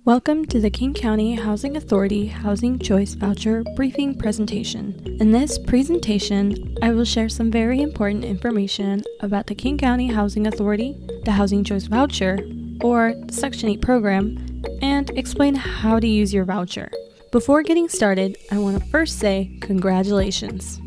Welcome to the King County Housing Authority Housing Choice Voucher briefing presentation. In this presentation, I will share some very important information about the King County Housing Authority, the Housing Choice Voucher, or the Section 8 program, and explain how to use your voucher. Before getting started, I want to first say congratulations.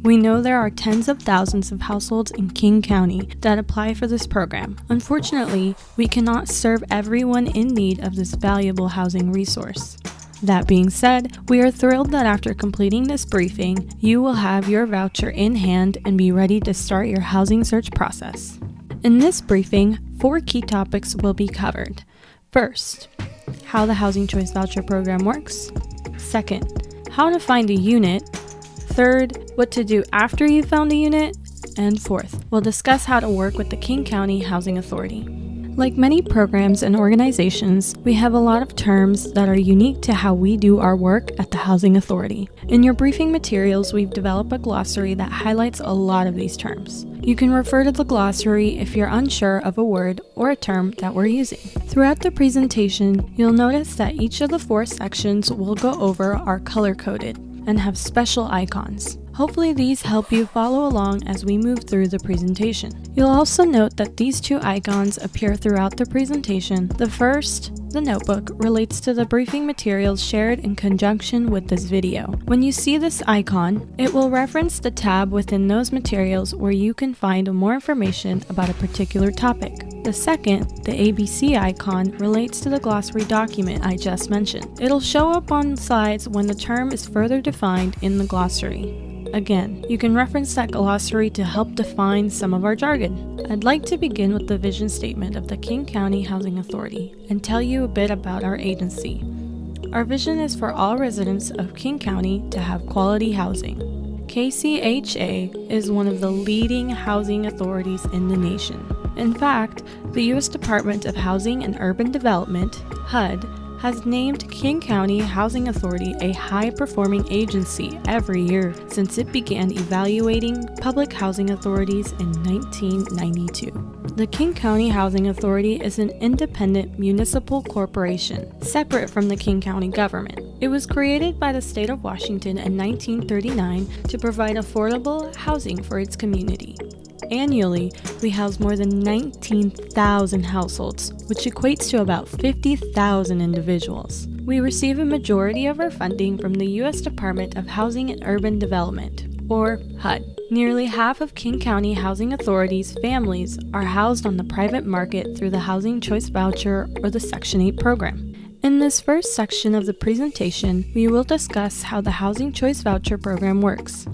We know there are tens of thousands of households in King County that apply for this program. Unfortunately, we cannot serve everyone in need of this valuable housing resource. That being said, we are thrilled that after completing this briefing, you will have your voucher in hand and be ready to start your housing search process. In this briefing, 4 key topics will be covered. First, how the Housing Choice Voucher program works. Second, how to find a unit. Third, what to do after you found a unit. And fourth, we'll discuss how to work with the King County Housing Authority. Like many programs and organizations, we have a lot of terms that are unique to how we do our work at the Housing Authority. In your briefing materials, we've developed a glossary that highlights a lot of these terms. You can refer to the glossary if you're unsure of a word or a term that we're using. Throughout the presentation, you'll notice that each of the 4 sections we'll go over are color-coded and have special icons. Hopefully these help you follow along as we move through the presentation. You'll also note that these 2 icons appear throughout the presentation. The first, the notebook, relates to the briefing materials shared in conjunction with this video. When you see this icon, it will reference the tab within those materials where you can find more information about a particular topic. The second, the ABC icon, relates to the glossary document I just mentioned. It'll show up on slides when the term is further defined in the glossary. Again, you can reference that glossary to help define some of our jargon. I'd like to begin with the vision statement of the King County Housing Authority and tell you a bit about our agency. Our vision is for all residents of King County to have quality housing. KCHA is one of the leading housing authorities in the nation. In fact, the U.S. Department of Housing and Urban Development, HUD, has named King County Housing Authority a high-performing agency every year since it began evaluating public housing authorities in 1992. The King County Housing Authority is an independent municipal corporation, separate from the King County government. It was created by the state of Washington in 1939 to provide affordable housing for its community. Annually, we house more than 19,000 households, which equates to about 50,000 individuals. We receive a majority of our funding from the U.S. Department of Housing and Urban Development, or HUD. Nearly half of King County Housing Authority's families are housed on the private market through the Housing Choice Voucher or the Section 8 program. In this first section of the presentation, we will discuss how the Housing Choice Voucher program works.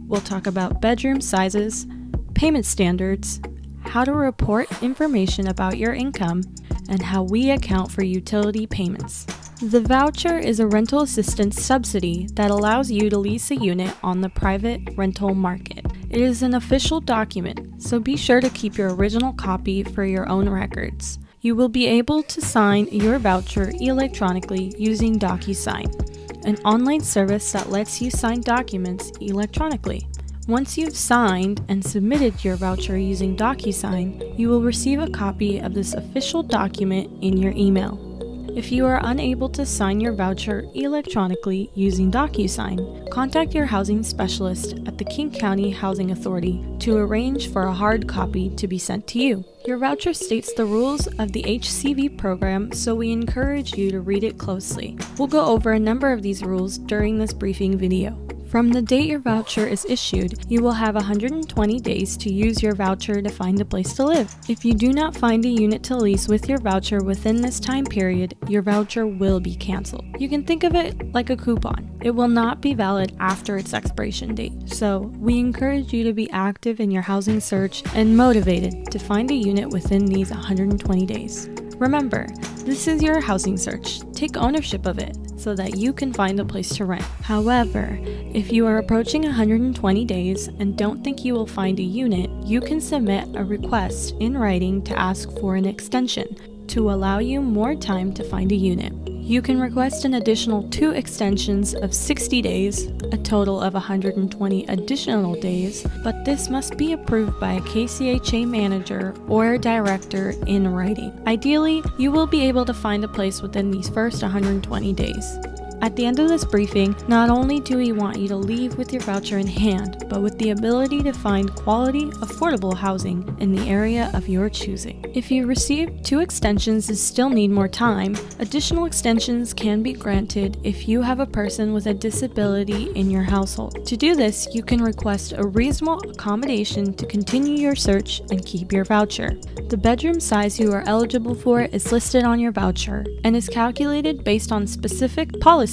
We'll talk about bedroom sizes, payment standards, how to report information about your income, and how we account for utility payments. The voucher is a rental assistance subsidy that allows you to lease a unit on the private rental market. It is an official document, so be sure to keep your original copy for your own records. You will be able to sign your voucher electronically using DocuSign, an online service that lets you sign documents electronically. Once you've signed and submitted your voucher using DocuSign, you will receive a copy of this official document in your email. If you are unable to sign your voucher electronically using DocuSign, contact your housing specialist at the King County Housing Authority to arrange for a hard copy to be sent to you. Your voucher states the rules of the HCV program, so we encourage you to read it closely. We'll go over a number of these rules during this briefing video. From the date your voucher is issued, you will have 120 days to use your voucher to find a place to live. If you do not find a unit to lease with your voucher within this time period, your voucher will be canceled. You can think of it like a coupon. It will not be valid after its expiration date, so we encourage you to be active in your housing search and motivated to find a unit within these 120 days. Remember, this is your housing search. Take ownership of it so that you can find a place to rent. However, if you are approaching 120 days and don't think you will find a unit, you can submit a request in writing to ask for an extension to allow you more time to find a unit. You can request an additional 2 extensions of 60 days, a total of 120 additional days, but this must be approved by a KCHA manager or director in writing. Ideally, you will be able to find a place within these first 120 days. At the end of this briefing, not only do we want you to leave with your voucher in hand, but with the ability to find quality, affordable housing in the area of your choosing. If you receive 2 extensions and still need more time, additional extensions can be granted if you have a person with a disability in your household. To do this, you can request a reasonable accommodation to continue your search and keep your voucher. The bedroom size you are eligible for is listed on your voucher and is calculated based on specific policies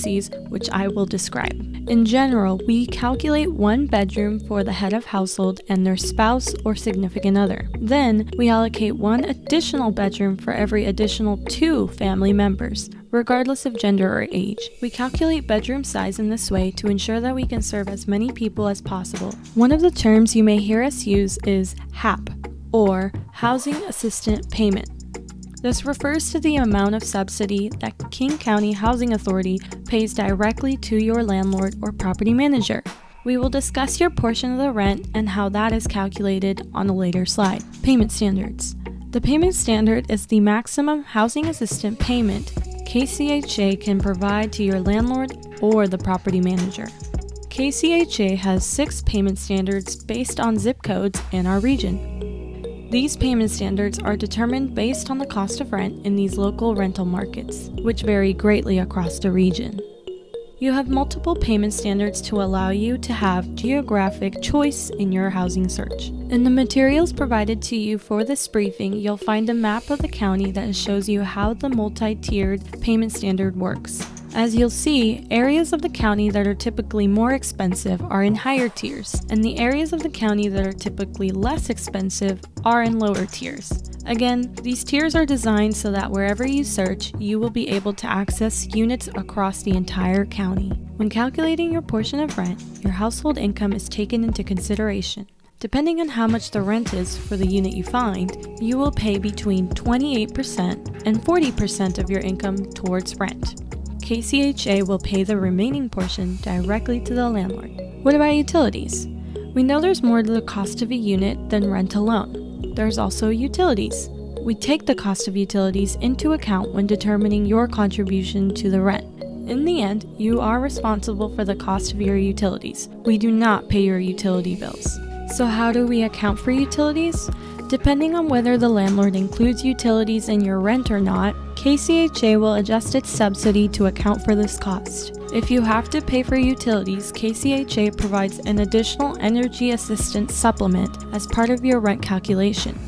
which I will describe. In general, we calculate 1 bedroom for the head of household and their spouse or significant other. Then, we allocate 1 additional bedroom for every additional 2 family members, regardless of gender or age. We calculate bedroom size in this way to ensure that we can serve as many people as possible. One of the terms you may hear us use is HAP, or Housing Assistant Payment. This refers to the amount of subsidy that King County Housing Authority pays directly to your landlord or property manager. We will discuss your portion of the rent and how that is calculated on a later slide. Payment standards. The payment standard is the maximum housing assistant payment KCHA can provide to your landlord or the property manager. KCHA has 6 payment standards based on zip codes in our region. These payment standards are determined based on the cost of rent in these local rental markets, which vary greatly across the region. You have multiple payment standards to allow you to have geographic choice in your housing search. In the materials provided to you for this briefing, you'll find a map of the county that shows you how the multi-tiered payment standard works. As you'll see, areas of the county that are typically more expensive are in higher tiers, and the areas of the county that are typically less expensive are in lower tiers. Again, these tiers are designed so that wherever you search, you will be able to access units across the entire county. When calculating your portion of rent, your household income is taken into consideration. Depending on how much the rent is for the unit you find, you will pay between 28% and 40% of your income towards rent. KCHA will pay the remaining portion directly to the landlord. What about utilities? We know there's more to the cost of a unit than rent alone. There's also utilities. We take the cost of utilities into account when determining your contribution to the rent. In the end, you are responsible for the cost of your utilities. We do not pay your utility bills. So how do we account for utilities? Depending on whether the landlord includes utilities in your rent or not, KCHA will adjust its subsidy to account for this cost. If you have to pay for utilities, KCHA provides an additional energy assistance supplement as part of your rent calculation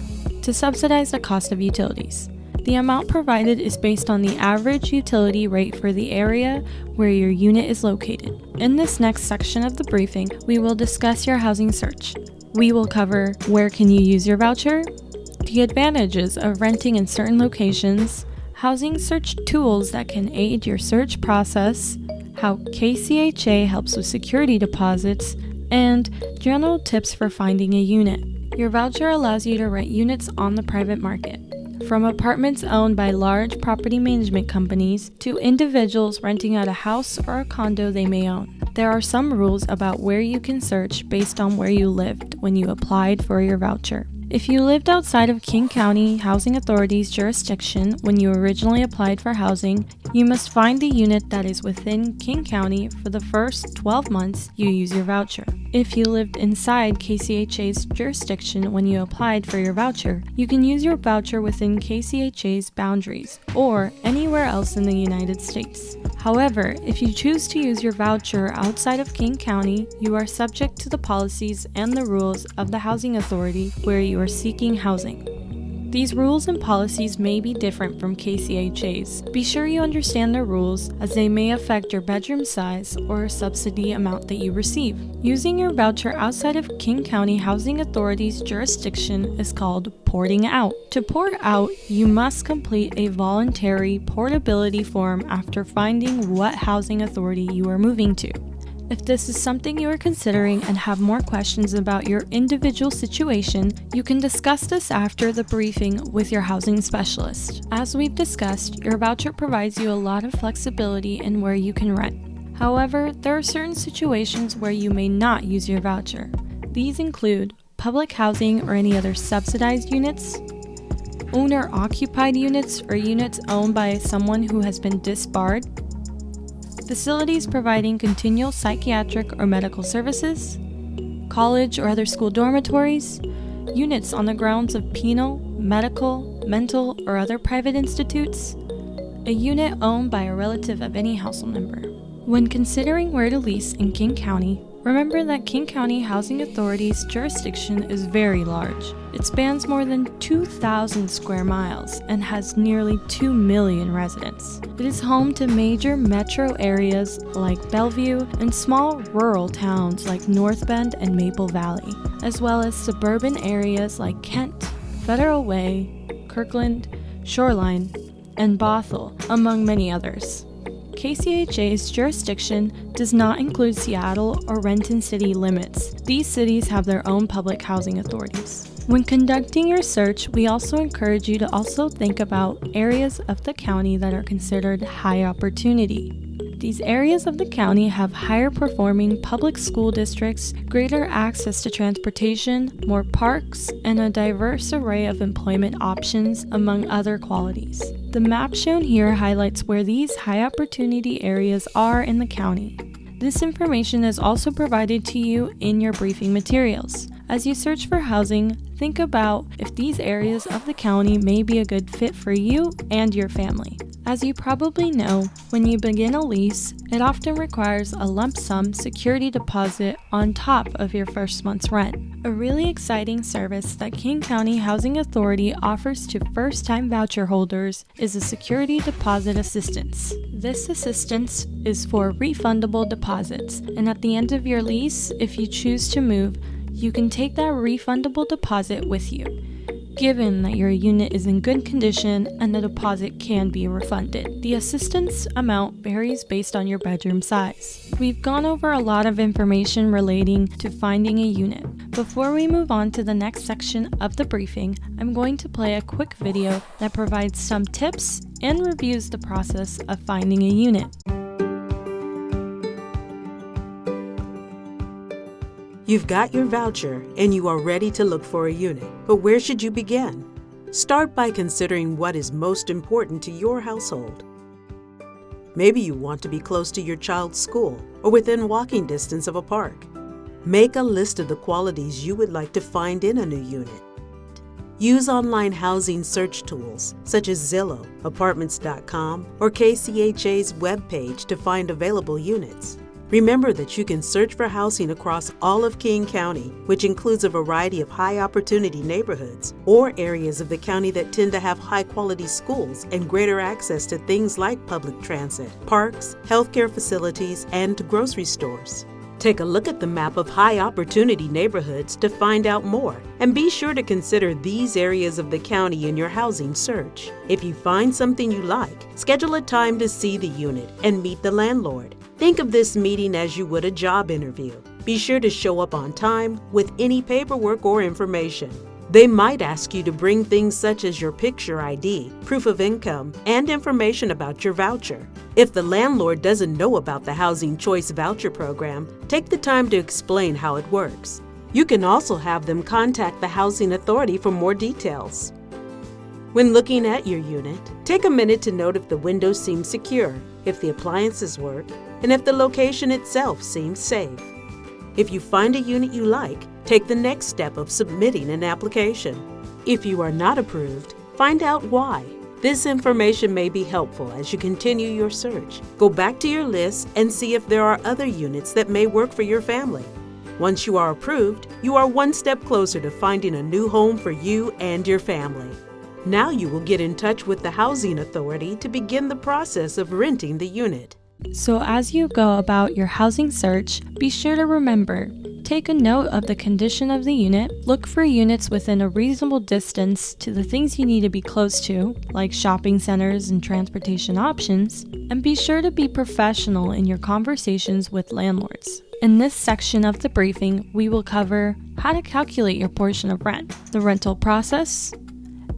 to subsidize the cost of utilities. The amount provided is based on the average utility rate for the area where your unit is located. In this next section of the briefing, we will discuss your housing search. We will cover where can you use your voucher, the advantages of renting in certain locations, housing search tools that can aid your search process, how KCHA helps with security deposits, and general tips for finding a unit. Your voucher allows you to rent units on the private market, from apartments owned by large property management companies to individuals renting out a house or a condo they may own. There are some rules about where you can search based on where you lived when you applied for your voucher. If you lived outside of King County Housing Authority's jurisdiction when you originally applied for housing, you must find a unit that is within King County for the first 12 months you use your voucher. If you lived inside KCHA's jurisdiction when you applied for your voucher, you can use your voucher within KCHA's boundaries or anywhere else in the United States. However, if you choose to use your voucher outside of King County, you are subject to the policies and the rules of the Housing Authority where you are seeking housing. These rules and policies may be different from KCHA's. Be sure you understand the rules as they may affect your bedroom size or subsidy amount that you receive. Using your voucher outside of King County Housing Authority's jurisdiction is called porting out. To port out, you must complete a voluntary portability form after finding what housing authority you are moving to. If this is something you are considering and have more questions about your individual situation, you can discuss this after the briefing with your housing specialist. As we've discussed, your voucher provides you a lot of flexibility in where you can rent. However, there are certain situations where you may not use your voucher. These include public housing or any other subsidized units, owner-occupied units or units owned by someone who has been disbarred, facilities providing continual psychiatric or medical services, college or other school dormitories, units on the grounds of penal, medical, mental, or other private institutes, a unit owned by a relative of any household member. When considering where to lease in King County, remember that King County Housing Authority's jurisdiction is very large. It spans more than 2,000 square miles and has nearly 2 million residents. It is home to major metro areas like Bellevue and small rural towns like North Bend and Maple Valley, as well as suburban areas like Kent, Federal Way, Kirkland, Shoreline, and Bothell, among many others. KCHA's jurisdiction does not include Seattle or Renton city limits. These cities have their own public housing authorities. When conducting your search, we also encourage you to also think about areas of the county that are considered high opportunity. These areas of the county have higher performing public school districts, greater access to transportation, more parks, and a diverse array of employment options, among other qualities. The map shown here highlights where these high opportunity areas are in the county. This information is also provided to you in your briefing materials. As you search for housing, think about if these areas of the county may be a good fit for you and your family. As you probably know, when you begin a lease, it often requires a lump sum security deposit on top of your first month's rent. A really exciting service that King County Housing Authority offers to first-time voucher holders is a security deposit assistance. This assistance is for refundable deposits, and at the end of your lease, if you choose to move, you can take that refundable deposit with you, given that your unit is in good condition and the deposit can be refunded. The assistance amount varies based on your bedroom size. We've gone over a lot of information relating to finding a unit. Before we move on to the next section of the briefing, I'm going to play a quick video that provides some tips and reviews the process of finding a unit. You've got your voucher and you are ready to look for a unit, but where should you begin? Start by considering what is most important to your household. Maybe you want to be close to your child's school or within walking distance of a park. Make a list of the qualities you would like to find in a new unit. Use online housing search tools such as Zillow, Apartments.com, or KCHA's webpage to find available units. Remember that you can search for housing across all of King County, which includes a variety of high-opportunity neighborhoods or areas of the county that tend to have high-quality schools and greater access to things like public transit, parks, healthcare facilities, and grocery stores. Take a look at the map of high-opportunity neighborhoods to find out more, and be sure to consider these areas of the county in your housing search. If you find something you like, schedule a time to see the unit and meet the landlord. Think of this meeting as you would a job interview. Be sure to show up on time with any paperwork or information. They might ask you to bring things such as your picture ID, proof of income, and information about your voucher. If the landlord doesn't know about the Housing Choice Voucher program, take the time to explain how it works. You can also have them contact the Housing Authority for more details. When looking at your unit, take a minute to note if the windows seem secure, if the appliances work, and if the location itself seems safe. If you find a unit you like, take the next step of submitting an application. If you are not approved, find out why. This information may be helpful as you continue your search. Go back to your list and see if there are other units that may work for your family. Once you are approved, you are one step closer to finding a new home for you and your family. Now you will get in touch with the Housing Authority to begin the process of renting the unit. So as you go about your housing search, be sure to remember, take a note of the condition of the unit, look for units within a reasonable distance to the things you need to be close to, like shopping centers and transportation options, and be sure to be professional in your conversations with landlords. In this section of the briefing, we will cover how to calculate your portion of rent, the rental process,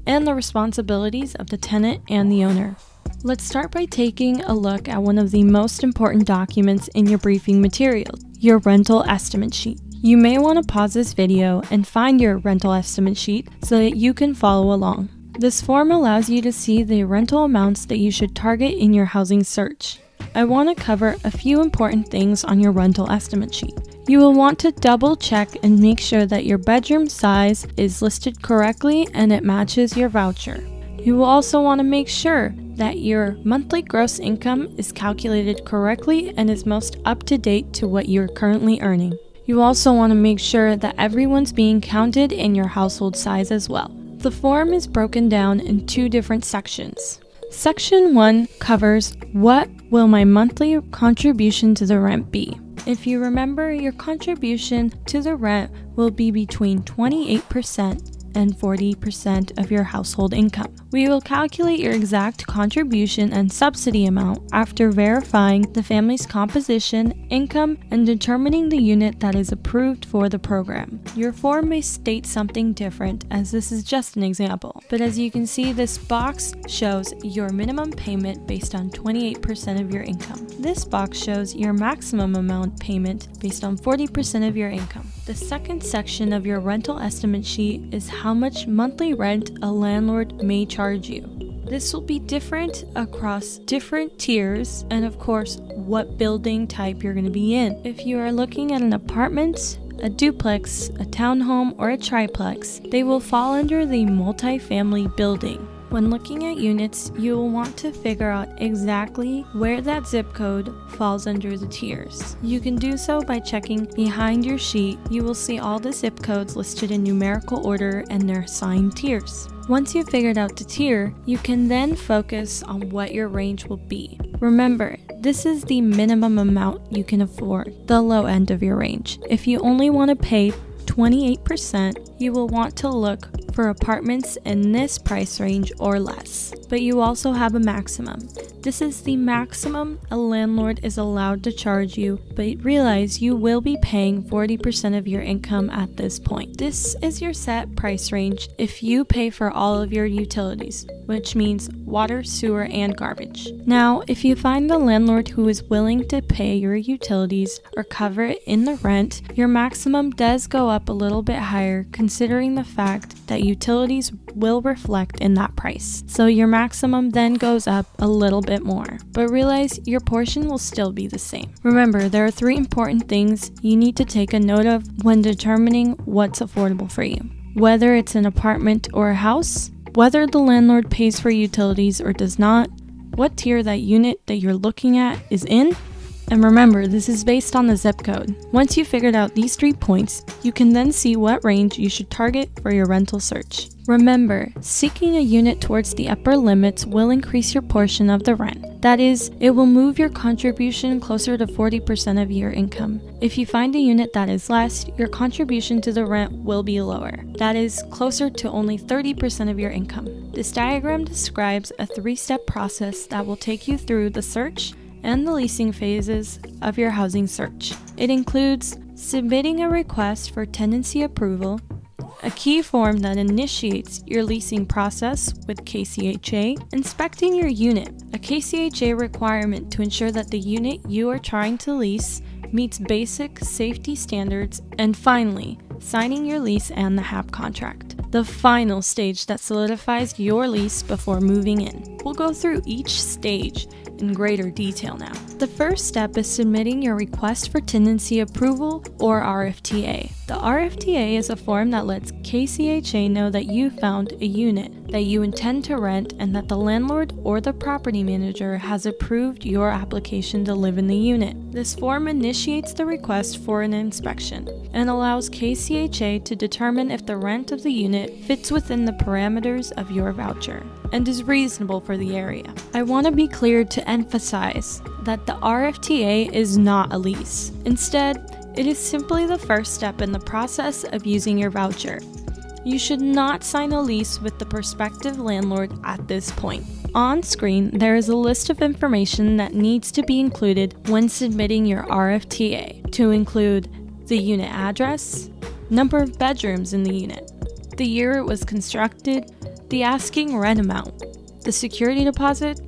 and the responsibilities of the tenant and the owner. Let's start by taking a look at one of the most important documents in your briefing materials, your rental estimate sheet. You may want to pause this video and find your rental estimate sheet so that you can follow along. This form allows you to see the rental amounts that you should target in your housing search. I want to cover a few important things on your rental estimate sheet. You will want to double check and make sure that your bedroom size is listed correctly and it matches your voucher. You will also want to make sure that your monthly gross income is calculated correctly and is most up to date to what you're currently earning. You also want to make sure that everyone's being counted in your household size as well. The form is broken down in two different sections. Section 1 covers what will my monthly contribution to the rent be. If you remember, your contribution to the rent will be between 28% and 40% of your household income. We will calculate your exact contribution and subsidy amount after verifying the family's composition, income, and determining the unit that is approved for the program. Your form may state something different, as this is just an example, but as you can see, this box shows your minimum payment based on 28% of your income. This box shows your maximum amount payment based on 40% of your income. The second section of your rental estimate sheet is how much monthly rent a landlord may charge you. This will be different across different tiers and, of course, what building type you're going to be in. If you are looking at an apartment, a duplex, a townhome, or a triplex, they will fall under the multifamily building. When looking at units, you will want to figure out exactly where that zip code falls under the tiers. You can do so by checking behind your sheet. You will see all the zip codes listed in numerical order and their assigned tiers. Once you've figured out the tier, you can then focus on what your range will be. Remember, this is the minimum amount you can afford, the low end of your range. If you only want to pay 28%, you will want to look for apartments in this price range or less, but you also have a maximum. This is the maximum a landlord is allowed to charge you, but realize you will be paying 40% of your income at this point. This is your set price range if you pay for all of your utilities, which means water, sewer, and garbage. Now, if you find a landlord who is willing to pay your utilities or cover it in the rent, your maximum does go up a little bit higher, considering the fact that utilities will reflect in that price. So your maximum then goes up a little bit more, but realize your portion will still be the same. Remember, there are 3 important things you need to take a note of when determining what's affordable for you. Whether it's an apartment or a house, whether the landlord pays for utilities or does not, what tier that unit that you're looking at is in, and remember, this is based on the zip code. Once you've figured out these 3 points, you can then see what range you should target for your rental search. Remember, seeking a unit towards the upper limits will increase your portion of the rent. That is, it will move your contribution closer to 40% of your income. If you find a unit that is less, your contribution to the rent will be lower. That is, closer to only 30% of your income. This diagram describes a 3-step process that will take you through the search and the leasing phases of your housing search. It includes submitting a request for tenancy approval, a key form that initiates your leasing process with KCHA, inspecting your unit, a KCHA requirement to ensure that the unit you are trying to lease meets basic safety standards, and finally, signing your lease and the HAP contract, the final stage that solidifies your lease before moving in. We'll go through each stage in greater detail now. The first step is submitting your request for tenancy approval, or RFTA. The RFTA is a form that lets KCHA know that you found a unit that you intend to rent and that the landlord or the property manager has approved your application to live in the unit. This form initiates the request for an inspection and allows KCHA to determine if the rent of the unit fits within the parameters of your voucher and is reasonable for the area. I want to be clear to emphasize that the RFTA is not a lease. Instead, It is simply the first step in the process of using your voucher. You should not sign a lease with the prospective landlord at this point. On screen, there is a list of information that needs to be included when submitting your RFTA, to include the unit address, number of bedrooms in the unit, the year it was constructed, the asking rent amount, the security deposit,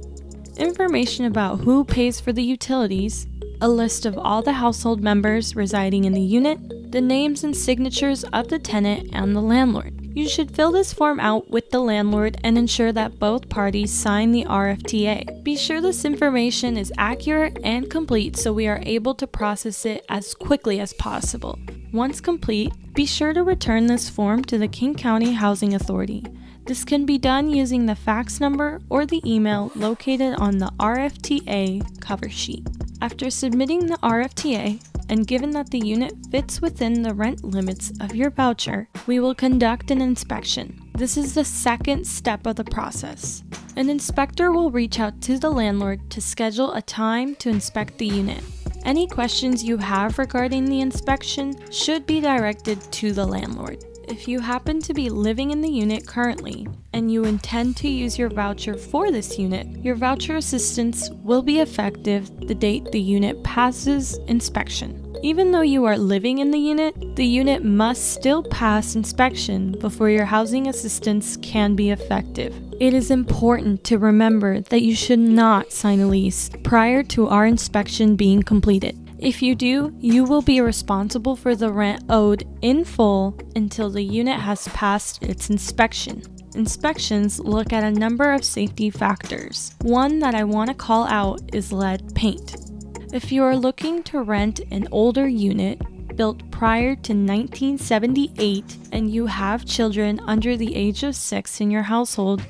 information about who pays for the utilities, a list of all the household members residing in the unit, the names and signatures of the tenant and the landlord. You should fill this form out with the landlord and ensure that both parties sign the RFTA. Be sure this information is accurate and complete so we are able to process it as quickly as possible. Once complete, be sure to return this form to the King County Housing Authority. This can be done using the fax number or the email located on the RFTA cover sheet. After submitting the RFTA, and given that the unit fits within the rent limits of your voucher, we will conduct an inspection. This is the second step of the process. An inspector will reach out to the landlord to schedule a time to inspect the unit. Any questions you have regarding the inspection should be directed to the landlord. If you happen to be living in the unit currently and you intend to use your voucher for this unit, your voucher assistance will be effective the date the unit passes inspection. Even though you are living in the unit must still pass inspection before your housing assistance can be effective. It is important to remember that you should not sign a lease prior to our inspection being completed. If you do, you will be responsible for the rent owed in full until the unit has passed its inspection. Inspections look at a number of safety factors. One that I want to call out is lead paint. If you are looking to rent an older unit built prior to 1978 and you have children under the age of 6 in your household,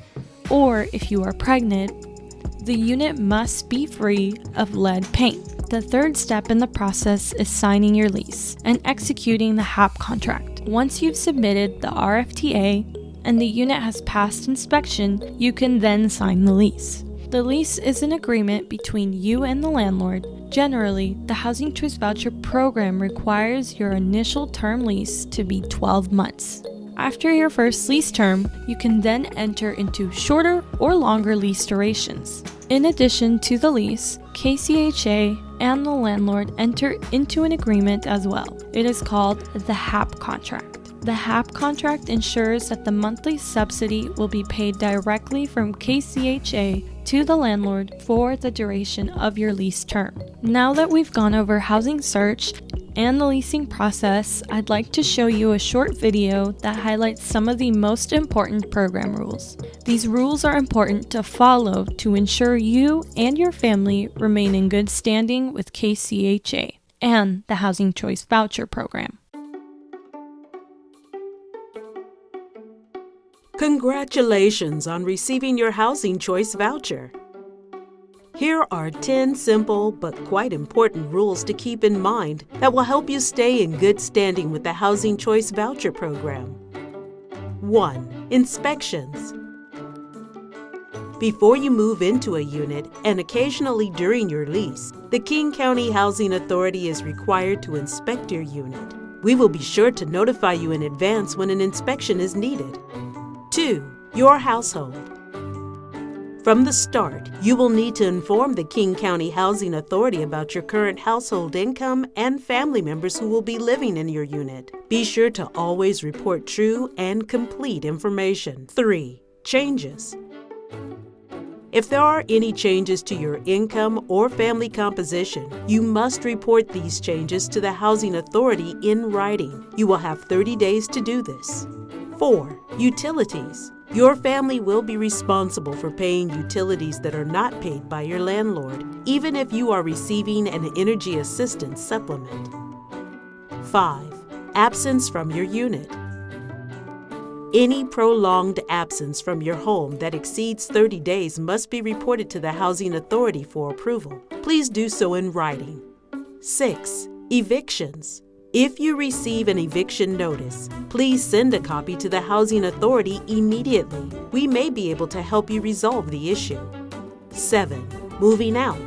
or if you are pregnant, the unit must be free of lead paint. The third step in the process is signing your lease and executing the HAP contract. Once you've submitted the RFTA and the unit has passed inspection, you can then sign the lease. The lease is an agreement between you and the landlord. Generally, the Housing Choice Voucher program requires your initial term lease to be 12 months. After your first lease term, you can then enter into shorter or longer lease durations. In addition to the lease, KCHA and the landlord enter into an agreement as well. It is called the HAP contract. The HAP contract ensures that the monthly subsidy will be paid directly from KCHA to the landlord for the duration of your lease term. Now that we've gone over housing search and the leasing process, I'd like to show you a short video that highlights some of the most important program rules. These rules are important to follow to ensure you and your family remain in good standing with KCHA and the Housing Choice Voucher program. Congratulations on receiving your Housing Choice Voucher. Here are 10 simple but quite important rules to keep in mind that will help you stay in good standing with the Housing Choice Voucher program. 1. Inspections. Before you move into a unit, and occasionally during your lease, the King County Housing Authority is required to inspect your unit. We will be sure to notify you in advance when an inspection is needed. 2. Your household. From the start, you will need to inform the King County Housing Authority about your current household income and family members who will be living in your unit. Be sure to always report true and complete information. 3. Changes. If there are any changes to your income or family composition, you must report these changes to the Housing Authority in writing. You will have 30 days to do this. 4. Utilities. Your family will be responsible for paying utilities that are not paid by your landlord, even if you are receiving an energy assistance supplement. 5. Absence from your unit. Any prolonged absence from your home that exceeds 30 days must be reported to the Housing Authority for approval. Please do so in writing. 6. Evictions. If you receive an eviction notice, please send a copy to the Housing Authority immediately. We may be able to help you resolve the issue. 7. Moving out.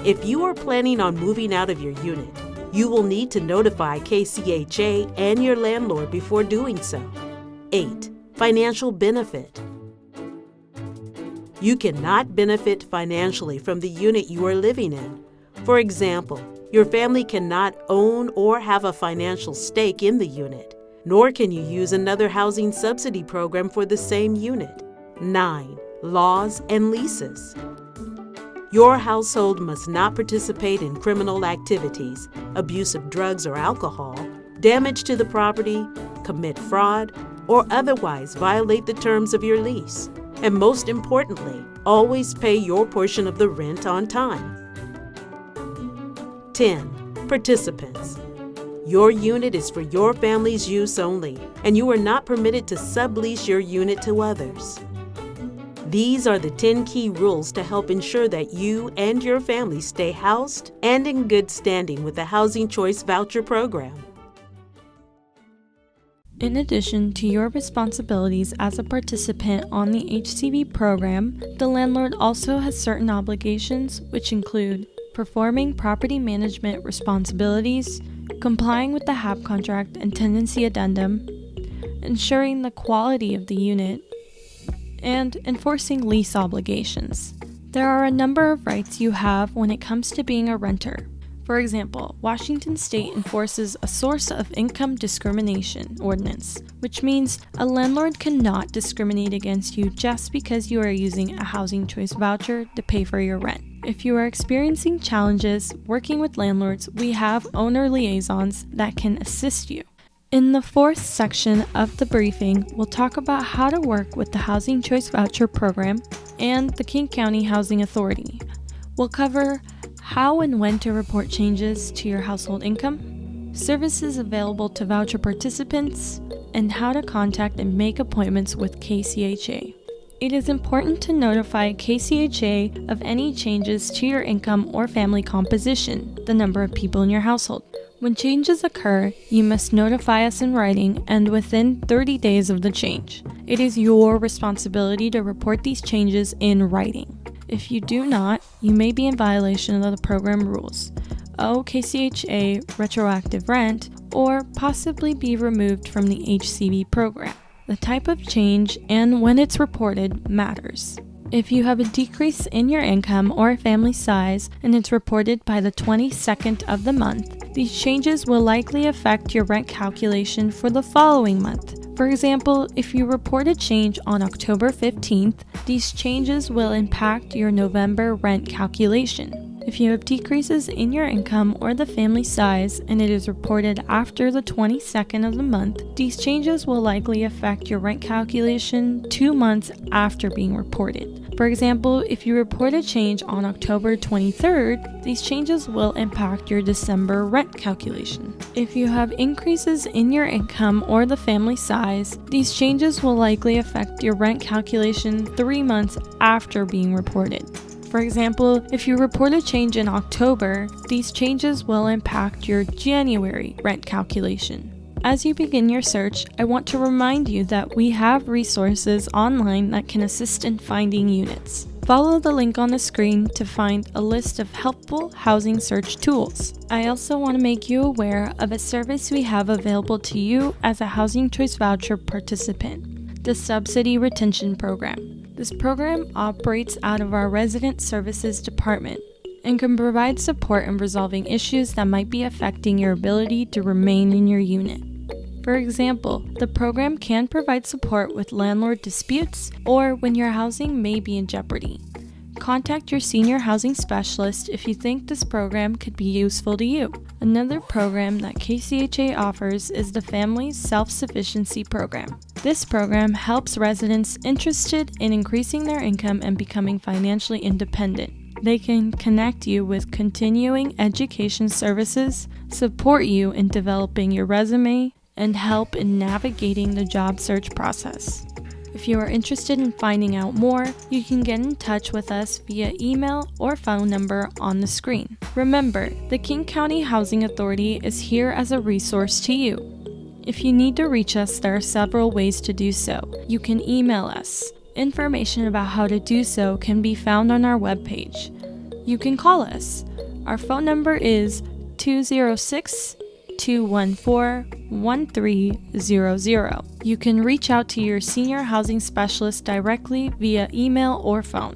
If you are planning on moving out of your unit, you will need to notify KCHA and your landlord before doing so. 8. Financial benefit. You cannot benefit financially from the unit you are living in. For example, your family cannot own or have a financial stake in the unit, nor can you use another housing subsidy program for the same unit. 9. Laws and leases. Your household must not participate in criminal activities, abuse of drugs or alcohol, damage to the property, commit fraud, or otherwise violate the terms of your lease. And most importantly, always pay your portion of the rent on time. 10. Participants. Your unit is for your family's use only, and you are not permitted to sublease your unit to others. These are the 10 key rules to help ensure that you and your family stay housed and in good standing with the Housing Choice Voucher program. In addition to your responsibilities as a participant on the HCV program, the landlord also has certain obligations, which include performing property management responsibilities, complying with the HAP contract and tenancy addendum, ensuring the quality of the unit, and enforcing lease obligations. There are a number of rights you have when it comes to being a renter. For example, Washington State enforces a source of income discrimination ordinance, which means a landlord cannot discriminate against you just because you are using a housing choice voucher to pay for your rent. If you are experiencing challenges working with landlords, we have owner liaisons that can assist you. In the 4th section of the briefing, we'll talk about how to work with the Housing Choice Voucher program and the King County Housing Authority. We'll cover how and when to report changes to your household income, services available to voucher participants, and how to contact and make appointments with KCHA. It is important to notify KCHA of any changes to your income or family composition, the number of people in your household. When changes occur, you must notify us in writing and within 30 days of the change. It is your responsibility to report these changes in writing. If you do not, you may be in violation of the program rules, owe KCHA retroactive rent, or possibly be removed from the HCV program. The type of change and when it's reported matters. If you have a decrease in your income or family size and it's reported by the 22nd of the month, these changes will likely affect your rent calculation for the following month. For example, if you report a change on October 15th, these changes will impact your November rent calculation. If you have decreases in your income or the family size and it is reported after the 22nd of the month, these changes will likely affect your rent calculation 2 months after being reported. For example, if you report a change on October 23rd, these changes will impact your December rent calculation. If you have increases in your income or the family size, these changes will likely affect your rent calculation 3 months after being reported. For example, if you report a change in October, these changes will impact your January rent calculation. As you begin your search, I want to remind you that we have resources online that can assist in finding units. Follow the link on the screen to find a list of helpful housing search tools. I also want to make you aware of a service we have available to you as a Housing Choice Voucher participant, the Subsidy Retention Program. This program operates out of our Resident Services Department and can provide support in resolving issues that might be affecting your ability to remain in your unit. For example, the program can provide support with landlord disputes or when your housing may be in jeopardy. Contact your senior housing specialist if you think this program could be useful to you. Another program that KCHA offers is the Family Self-Sufficiency Program. This program helps residents interested in increasing their income and becoming financially independent. They can connect you with continuing education services, support you in developing your resume, and help in navigating the job search process. If you are interested in finding out more, you can get in touch with us via email or phone number on the screen. Remember, the King County Housing Authority is here as a resource to you. If you need to reach us, there are several ways to do so. You can email us. Information about how to do so can be found on our webpage. you can call us. Our phone number is 206-214-1300. You can reach out to your senior housing specialist directly via email or phone.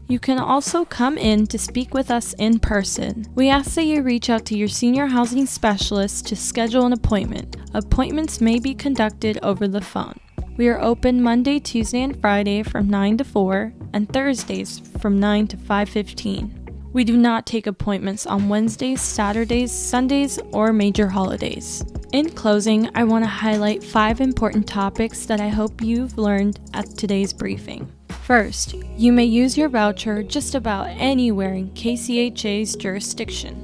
You can also come in to speak with us in person. We ask that you reach out to your senior housing specialist to schedule an appointment. Appointments may be conducted over the phone. We are open Monday, Tuesday, and Friday from 9 to 4 and Thursdays from 9 to 5:15. We do not take appointments on Wednesdays, Saturdays, Sundays, or major holidays. In closing, I want to highlight 5 important topics that I hope you've learned at today's briefing. First, you may use your voucher just about anywhere in KCHA's jurisdiction.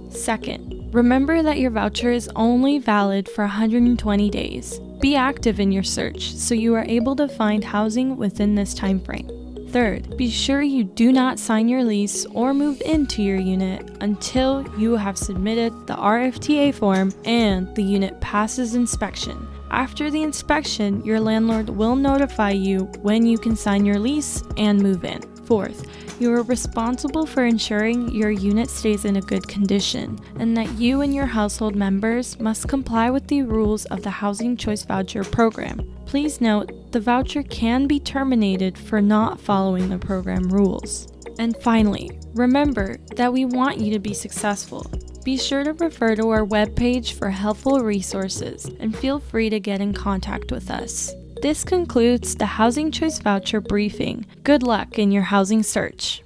Second, remember that your voucher is only valid for 120 days. Be active in your search so you are able to find housing within this time frame. Third, be sure you do not sign your lease or move into your unit until you have submitted the RFTA form and the unit passes inspection. After the inspection, your landlord will notify you when you can sign your lease and move in. Fourth, you are responsible for ensuring your unit stays in a good condition and that you and your household members must comply with the rules of the Housing Choice Voucher program. Please note, the voucher can be terminated for not following the program rules. And finally, remember that we want you to be successful. Be sure to refer to our webpage for helpful resources and feel free to get in contact with us. This concludes the Housing Choice Voucher briefing. Good luck in your housing search.